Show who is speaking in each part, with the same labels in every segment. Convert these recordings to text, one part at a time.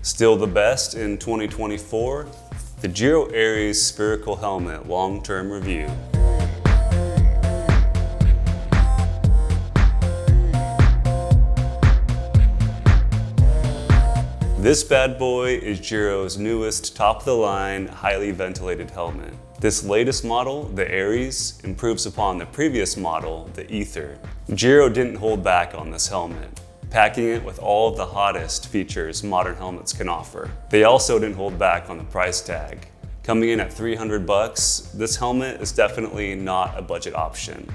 Speaker 1: Still the best in 2024? The Giro Aeries Spherical Helmet Long-Term Review. This bad boy is Giro's newest top-of-the-line, highly ventilated helmet. This latest model, the Aeries, improves upon the previous model, the Ether. Giro didn't hold back on this helmet, packing it with all of the hottest features modern helmets can offer. They also didn't hold back on the price tag. Coming in at 300 bucks, this helmet is definitely not a budget option.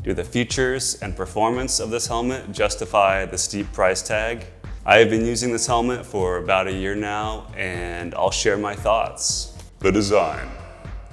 Speaker 1: Do the features and performance of this helmet justify the steep price tag? I have been using this helmet for about a year now, and I'll share my thoughts. The design.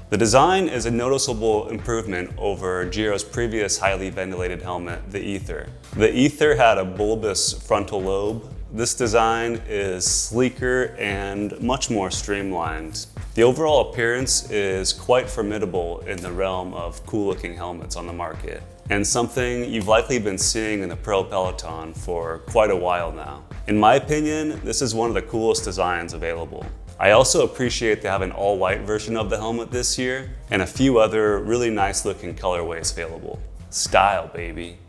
Speaker 1: The design is a noticeable improvement over Giro's previous highly ventilated helmet, the Ether. The Ether had a bulbous frontal lobe. This design is sleeker and much more streamlined. The overall appearance is quite formidable in the realm of cool-looking helmets on the market, and something you've likely been seeing in the pro peloton for quite a while now. In my opinion, this is one of the coolest designs available. I also appreciate they have an all-white version of the helmet this year, and a few other really nice-looking colorways available. Style, baby.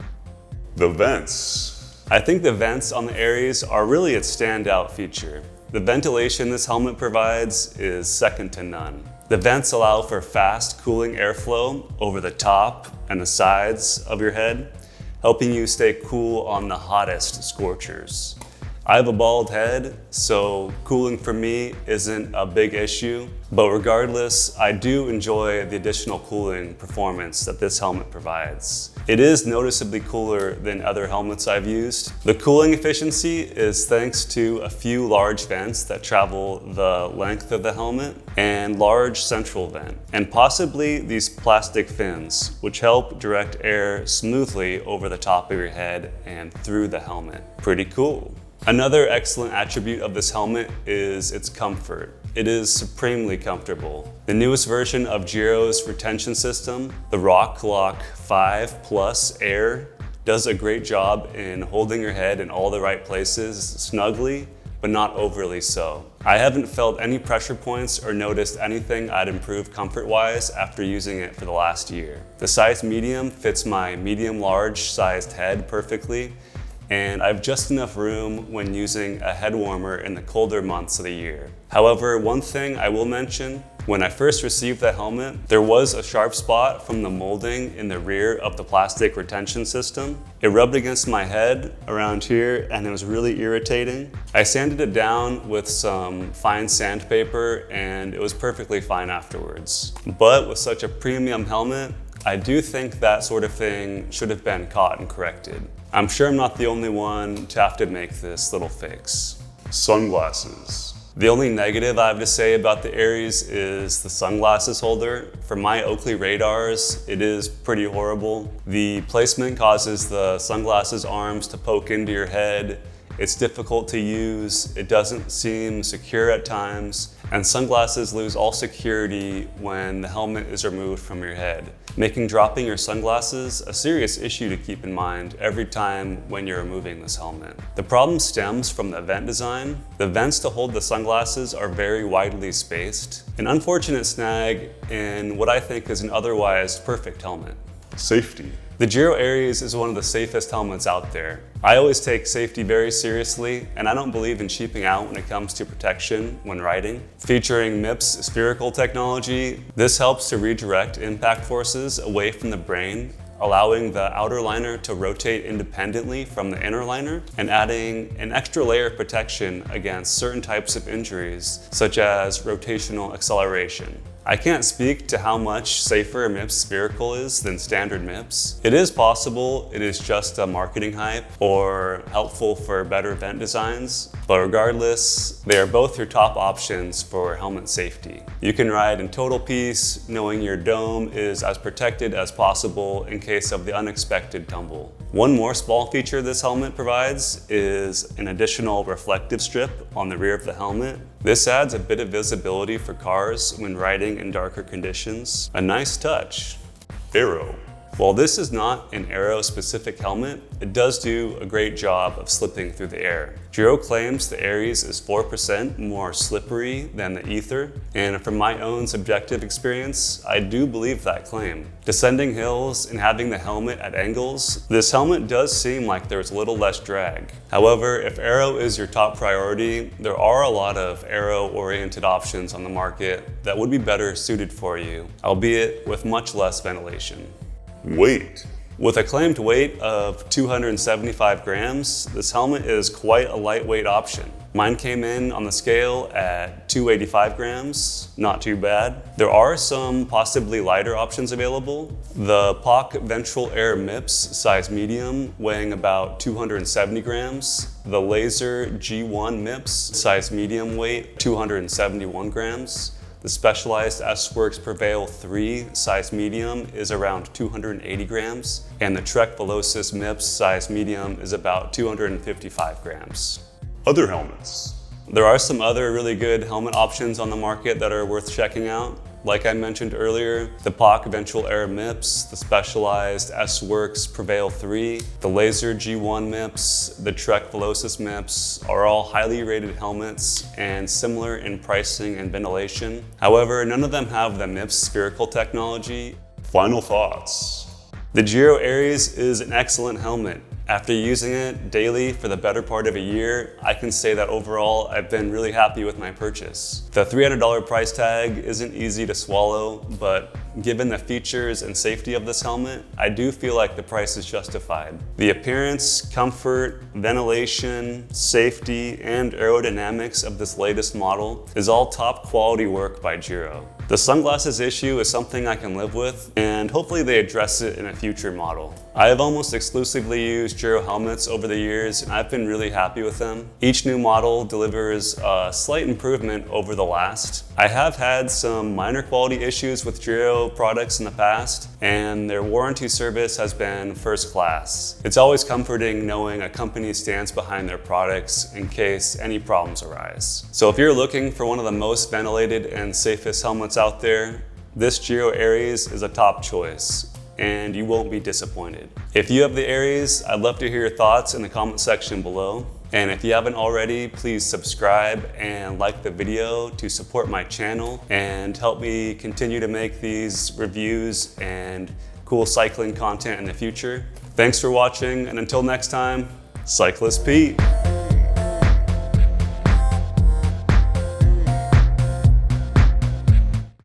Speaker 1: The vents. I think the vents on the Aeries are really its standout feature. The ventilation this helmet provides is second to none. The vents allow for fast, cooling airflow over the top and the sides of your head, helping you stay cool on the hottest scorchers. I have a bald head, so cooling for me isn't a big issue, but regardless, I do enjoy the additional cooling performance that this helmet provides. It is noticeably cooler than other helmets I've used. The cooling efficiency is thanks to a few large vents that travel the length of the helmet and large central vent, and possibly these plastic fins, which help direct air smoothly over the top of your head and through the helmet. Pretty cool. Another excellent attribute of this helmet is its comfort. It is supremely comfortable. The newest version of Giro's retention system, the Rock Lock 5 Plus Air, does a great job in holding your head in all the right places snugly, but not overly so. I haven't felt any pressure points or noticed anything I'd improve comfort-wise after using it for the last year. The size medium fits my medium-large sized head perfectly, and I have just enough room when using a head warmer in the colder months of the year. However, one thing I will mention, when I first received the helmet, there was a sharp spot from the molding in the rear of the plastic retention system. It rubbed against my head around here and it was really irritating. I sanded it down with some fine sandpaper and it was perfectly fine afterwards. But with such a premium helmet, I do think that sort of thing should have been caught and corrected. I'm sure I'm not the only one to have to make this little fix. Sunglasses. The only negative I have to say about the Aeries is the sunglasses holder. For my Oakley radars, it is pretty horrible. The placement causes the sunglasses arms to poke into your head. It's difficult to use, it doesn't seem secure at times, and sunglasses lose all security when the helmet is removed from your head, making dropping your sunglasses a serious issue to keep in mind every time when you're removing this helmet. The problem stems from the vent design. The vents to hold the sunglasses are very widely spaced, an unfortunate snag in what I think is an otherwise perfect helmet. Safety. The Giro Aeries is one of the safest helmets out there. I always take safety very seriously, and I don't believe in cheaping out when it comes to protection when riding. Featuring MIPS spherical technology, this helps to redirect impact forces away from the brain, allowing the outer liner to rotate independently from the inner liner and adding an extra layer of protection against certain types of injuries, such as rotational acceleration. I can't speak to how much safer MIPS spherical is than standard MIPS. It is possible it is just a marketing hype or helpful for better vent designs, but regardless, they are both your top options for helmet safety. You can ride in total peace, knowing your dome is as protected as possible in case of the unexpected tumble. One more small feature this helmet provides is an additional reflective strip on the rear of the helmet. This adds a bit of visibility for cars when riding in darker conditions. A nice touch. Aero. While this is not an aero-specific helmet, it does do a great job of slipping through the air. Giro claims the Aeries is 4% more slippery than the Ether, and from my own subjective experience, I do believe that claim. Descending hills and having the helmet at angles, this helmet does seem like there's a little less drag. However, if aero is your top priority, there are a lot of aero-oriented options on the market that would be better suited for you, albeit with much less ventilation.
Speaker 2: Weight.
Speaker 1: With a claimed weight of 275 grams, this helmet is quite a lightweight option. Mine came in on the scale at 285 grams, not too bad. There are some possibly lighter options available. The POC Ventral Air MIPS size medium weighing about 270 grams. The Laser G1 MIPS size medium weight 271 grams. The Specialized S-Works Prevail 3 size medium is around 280 grams, and the Trek Velocis MIPS size medium is about 255 grams.
Speaker 2: Other helmets.
Speaker 1: There are some other really good helmet options on the market that are worth checking out. Like I mentioned earlier, the POC Ventral Air MIPS, the Specialized S-Works Prevail 3, the Laser G1 MIPS, the Trek Velocis MIPS are all highly rated helmets and similar in pricing and ventilation. However, none of them have the MIPS spherical technology.
Speaker 2: Final thoughts.
Speaker 1: The Giro Aeries is an excellent helmet. After using it daily for the better part of a year, I can say that overall I've been really happy with my purchase. The $300 price tag isn't easy to swallow, but given the features and safety of this helmet, I do feel like the price is justified. The appearance, comfort, ventilation, safety, and aerodynamics of this latest model is all top quality work by Giro. The sunglasses issue is something I can live with, and hopefully they address it in a future model. I have almost exclusively used Giro helmets over the years, and I've been really happy with them. Each new model delivers a slight improvement over the last. I have had some minor quality issues with Giro products in the past, and their warranty service has been first class. It's always comforting knowing a company stands behind their products in case any problems arise. So if you're looking for one of the most ventilated and safest helmets out there, this Giro Aeries is a top choice, and you won't be disappointed. If you have the Aeries, I'd love to hear your thoughts in the comment section below. And if you haven't already, please subscribe and like the video to support my channel and help me continue to make these reviews and cool cycling content in the future. Thanks for watching, and until next time, Cyclist Pete.